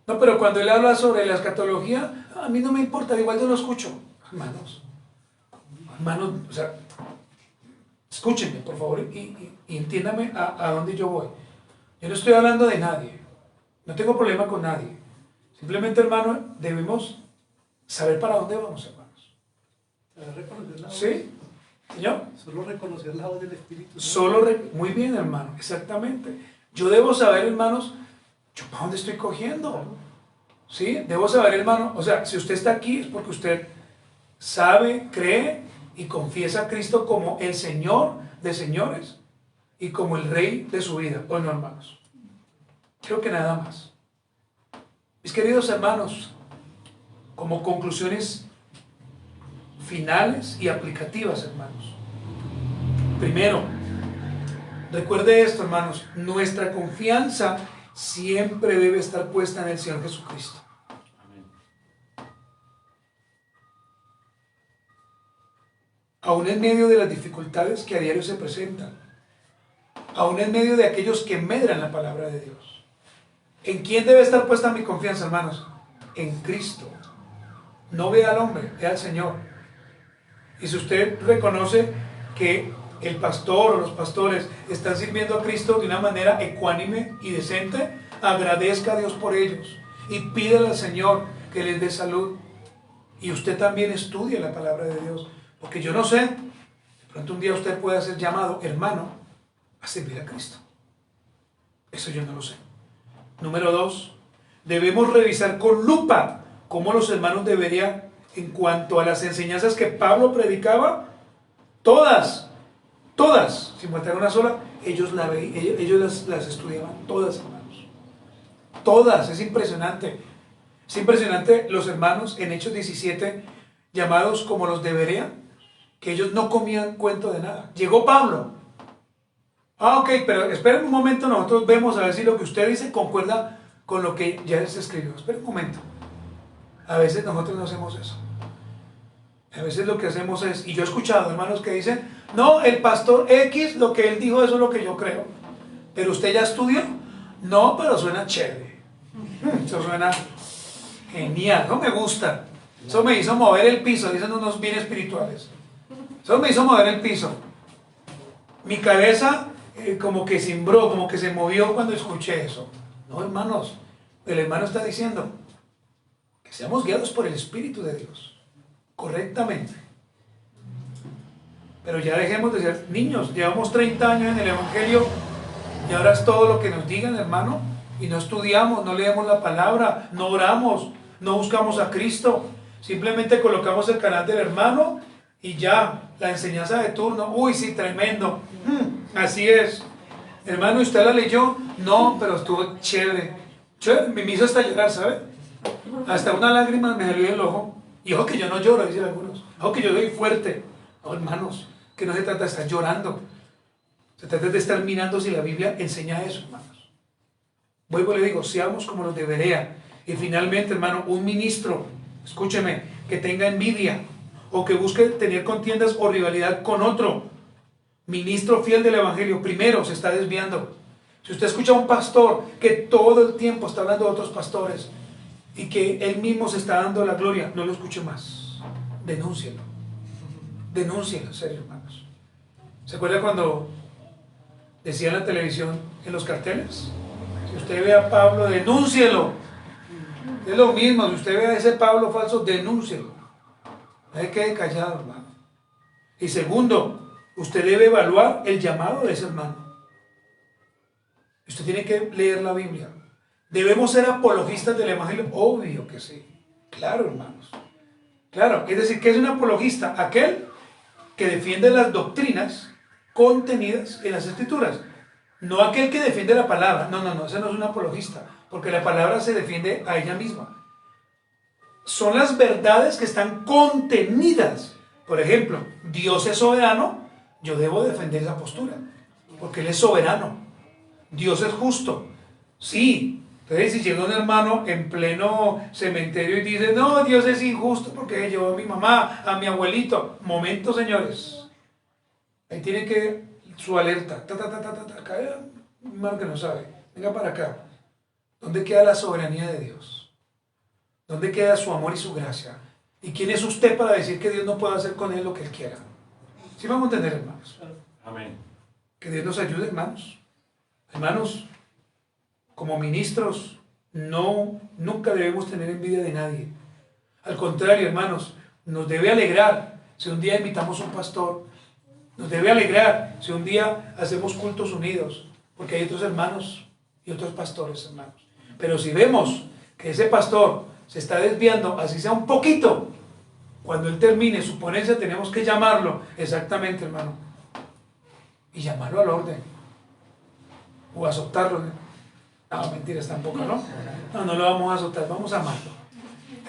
No, pero cuando él habla sobre la escatología, a mí no me importa, igual yo lo escucho. Hermanos, o sea, escúchenme, por favor, y entiéndame a dónde yo voy. Yo no estoy hablando de nadie. No tengo problema con nadie. Simplemente, hermano, debemos saber para dónde vamos, hermanos. Reconocer la voz. ¿Sí? ¿Señor? Solo reconocer la voz del Espíritu. Muy bien, hermano, exactamente. Yo debo saber, hermanos, yo para dónde estoy cogiendo. ¿Sí? Debo saber, hermano, o sea, si usted está aquí es porque usted sabe, cree y confiesa a Cristo como el Señor de señores y como el Rey de su vida. ¿O no, hermanos? Creo que nada más. Mis queridos hermanos, como conclusiones finales y aplicativas, hermanos. Primero, recuerde esto, hermanos, nuestra confianza siempre debe estar puesta en el Señor Jesucristo. Amén. Aún en medio de las dificultades que a diario se presentan, aún en medio de aquellos que medran la palabra de Dios. ¿En quién debe estar puesta mi confianza, hermanos? En Cristo. No vea al hombre, vea al Señor. Y si usted reconoce que el pastor o los pastores están sirviendo a Cristo de una manera ecuánime y decente, agradezca a Dios por ellos y pídele al Señor que les dé salud. Y usted también estudie la palabra de Dios. Porque yo no sé, de pronto un día usted pueda ser llamado hermano a servir a Cristo. Eso yo no lo sé. Número 2, debemos revisar con lupa cómo los hermanos deberían, en cuanto a las enseñanzas que Pablo predicaba, todas, sin faltar una sola, ellos las estudiaban todas, hermanos. Todas, es impresionante. Es impresionante los hermanos en Hechos 17, llamados como los de Berea, que ellos no comían cuento de nada. Llegó Pablo. Ok, pero esperen un momento, nosotros vemos a ver si lo que usted dice concuerda con lo que ya se escribió. Esperen un momento. A veces nosotros no hacemos eso. A veces lo que hacemos es, y yo he escuchado hermanos que dicen, no, el pastor X, lo que él dijo, eso es lo que yo creo. Pero usted ya estudió. No, pero suena chévere. Eso suena genial, eso me gusta. Eso me hizo mover el piso, dicen unos bien espirituales. Eso me hizo mover el piso. Mi cabeza como que cimbró, como que se movió cuando escuché eso. No, hermanos, el hermano está diciendo que seamos guiados por el Espíritu de Dios, correctamente. Pero ya dejemos de ser niños. Llevamos 30 años en el Evangelio y ahora es todo lo que nos digan, hermano, y no estudiamos, no leemos la palabra, no oramos, no buscamos a Cristo, simplemente colocamos el canal del hermano y ya, la enseñanza de turno, uy, sí, tremendo, así es. Hermano, ¿usted la leyó? No, pero estuvo chévere. Me hizo hasta llorar, ¿sabe? Hasta una lágrima me salió del ojo. Y ojo que yo no lloro, dicen algunos. Ojo que yo soy fuerte. No, hermanos, que no se trata de estar llorando. Se trata de estar mirando si la Biblia enseña eso, hermanos. Vuelvo y le digo, seamos como los de Berea. Y finalmente, hermano, un ministro, escúcheme, que tenga envidia o que busque tener contiendas o rivalidad con otro ministro fiel del Evangelio, primero se está desviando. Si usted escucha a un pastor que todo el tiempo está hablando de otros pastores y que él mismo se está dando la gloria, no lo escuche más. Denúncielo. Denúncielo, en serio, hermanos. ¿Se acuerda cuando decía en la televisión, en los carteles? Si usted ve a Pablo, denúncielo. Es lo mismo, si usted ve a ese Pablo falso, denúncielo. No se quede callado, hermano. Y segundo, usted debe evaluar el llamado de ese hermano. Usted tiene que leer la Biblia. ¿Debemos ser apologistas del Evangelio? Obvio que sí. Claro, hermanos. Claro, es decir, ¿qué es un apologista? Aquel que defiende las doctrinas contenidas en las Escrituras. No aquel que defiende la palabra. No, ese no es un apologista, porque la palabra se defiende a ella misma. Son las verdades que están contenidas. Por ejemplo, Dios es soberano, yo debo defender esa postura, porque Él es soberano. Dios es justo. Sí. Entonces, si llega un hermano en pleno cementerio y dice, no, Dios es injusto porque llevó a mi mamá, a mi abuelito. Momento, señores. Ahí tiene que su alerta. Acá hay un hermano que no sabe. Venga para acá. ¿Dónde queda la soberanía de Dios? ¿Dónde queda su amor y su gracia? ¿Y quién es usted para decir que Dios no puede hacer con él lo que Él quiera? ¿Sí vamos a entender, hermanos? Amén. Que Dios nos ayude, hermanos. Hermanos, como ministros, nunca debemos tener envidia de nadie. Al contrario, hermanos, nos debe alegrar si un día invitamos a un pastor. Nos debe alegrar si un día hacemos cultos unidos, porque hay otros hermanos y otros pastores, hermanos. Pero si vemos que ese pastor se está desviando, así sea un poquito, cuando él termine su ponencia tenemos que llamarlo, exactamente, hermano, y llamarlo al orden, o azotarlo. No, mentiras tampoco, ¿no? No lo vamos a azotar, vamos a amarlo.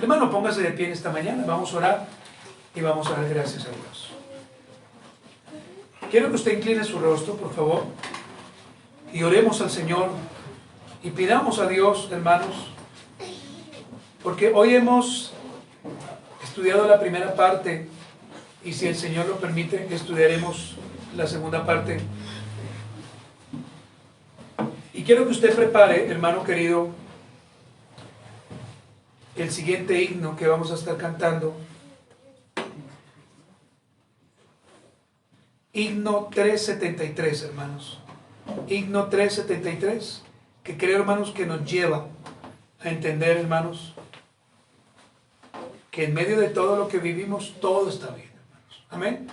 Hermano, póngase de pie en esta mañana, vamos a orar y vamos a dar gracias a Dios. Quiero que usted incline su rostro, por favor, y oremos al Señor y pidamos a Dios, hermanos, porque hoy hemos estudiado la primera parte y si el Señor lo permite, estudiaremos la segunda parte. Y quiero que usted prepare, hermano querido, el siguiente himno que vamos a estar cantando. Himno 373, hermanos. Himno 373, que creo, hermanos, que nos lleva a entender, hermanos, que en medio de todo lo que vivimos, todo está bien, hermanos. Amén.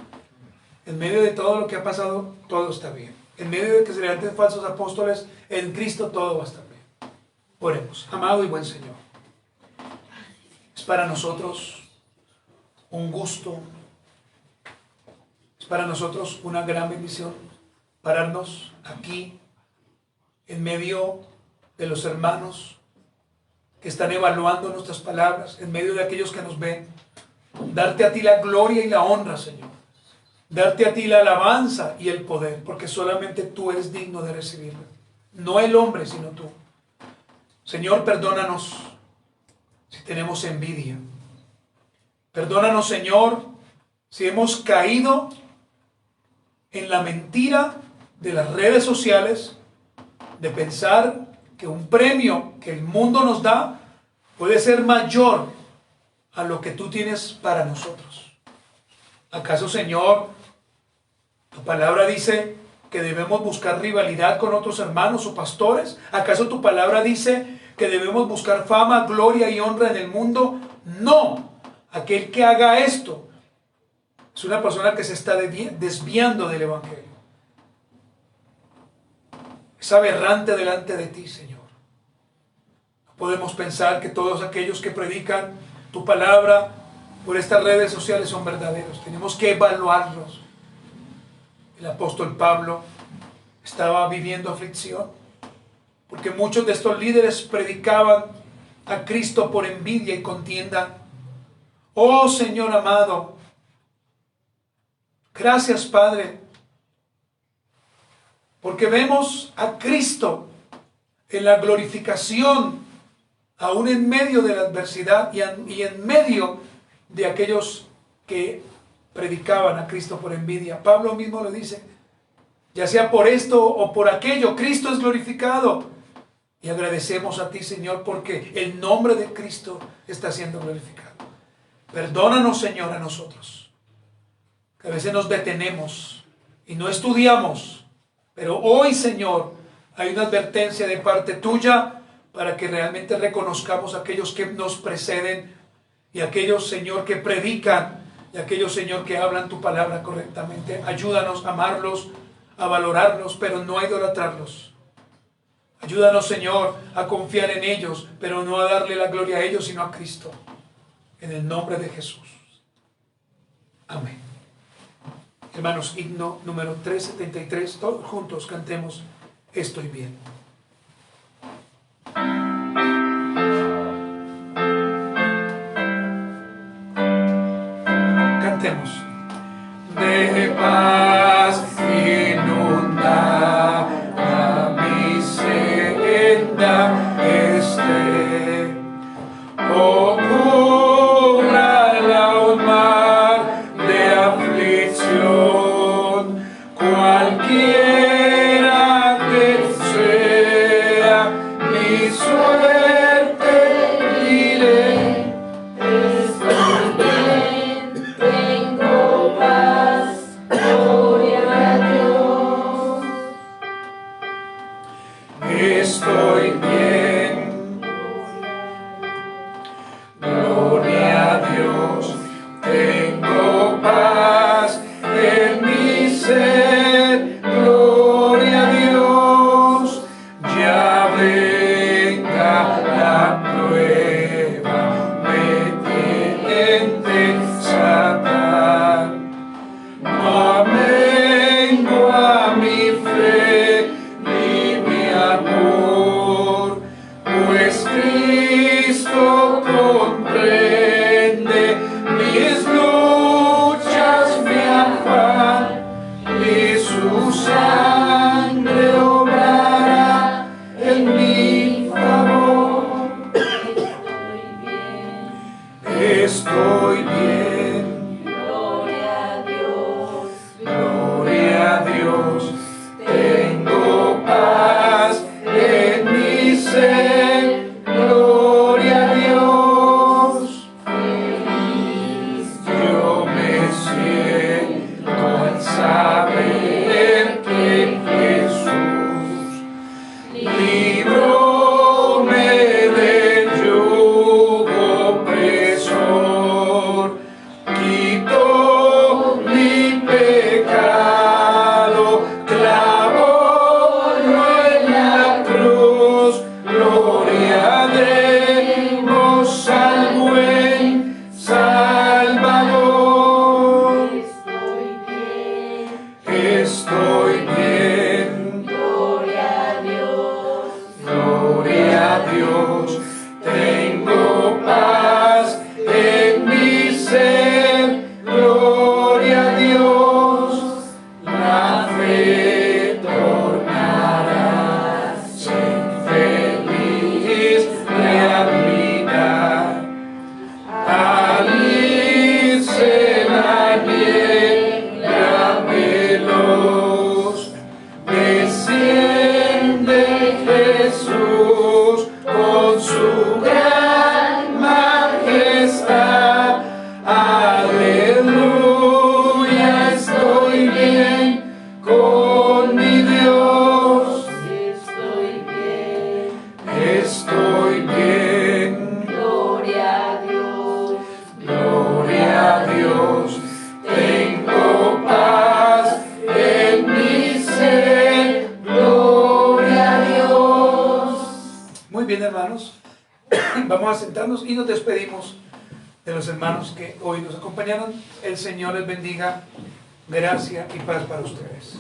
En medio de todo lo que ha pasado, todo está bien. En medio de que se levanten falsos apóstoles, en Cristo todo va a estar bien. Oremos. Amado y buen Señor, es para nosotros un gusto, es para nosotros una gran bendición pararnos aquí en medio de los hermanos que están evaluando nuestras palabras, en medio de aquellos que nos ven, darte a ti la gloria y la honra, Señor, darte a ti la alabanza y el poder, porque solamente tú eres digno de recibirla, no el hombre, sino tú. Señor, perdónanos si tenemos envidia, perdónanos, Señor, si hemos caído en la mentira de las redes sociales, de pensar que un premio que el mundo nos da puede ser mayor a lo que tú tienes para nosotros. ¿Acaso, Señor, tu palabra dice que debemos buscar rivalidad con otros hermanos o pastores? ¿Acaso tu palabra dice que debemos buscar fama, gloria y honra en el mundo? No. Aquel que haga esto es una persona que se está desviando del Evangelio. Es aberrante delante de ti, Señor. No podemos pensar que todos aquellos que predican tu palabra por estas redes sociales son verdaderos. Tenemos que evaluarlos. El apóstol Pablo estaba viviendo aflicción porque muchos de estos líderes predicaban a Cristo por envidia y contienda. Oh Señor amado, gracias, Padre, porque vemos a Cristo en la glorificación, aún en medio de la adversidad y en medio de aquellos que predicaban a Cristo por envidia. Pablo mismo lo dice, ya sea por esto o por aquello, Cristo es glorificado. Y agradecemos a ti, Señor, porque el nombre de Cristo está siendo glorificado. Perdónanos, Señor, a nosotros, que a veces nos detenemos y no estudiamos. Pero hoy, Señor, hay una advertencia de parte tuya para que realmente reconozcamos a aquellos que nos preceden y aquellos, Señor, que predican y aquellos, Señor, que hablan tu palabra correctamente. Ayúdanos a amarlos, a valorarlos, pero no a idolatrarlos. Ayúdanos, Señor, a confiar en ellos, pero no a darle la gloria a ellos, sino a Cristo. En el nombre de Jesús. Amén. Hermanos, himno número 373, todos juntos cantemos Estoy bien. Cantemos. De paz inundada mi senda oh, cúbrala un mar de aflicción, cualquiera que sea mi suerte, diré, estoy bien, tengo paz, gloria a Dios. Estoy bien, gloria a Dios, tengo paz en mi ser, gloria a Dios, ya venga la prueba, me tiente Satán, no amengo a mi fe ni mi amor, Desciende Jesús con su gran majestad. Aleluya, estoy bien con mi Dios. Estoy bien, Estoy bien. gloria a Dios. Gloria a Dios. Tengo paz en mi ser. Gloria a Dios. Muy bien, hermanos. Vamos a sentarnos y nos despedimos de los hermanos que hoy nos acompañaron. El Señor les bendiga. Gracia y paz para ustedes.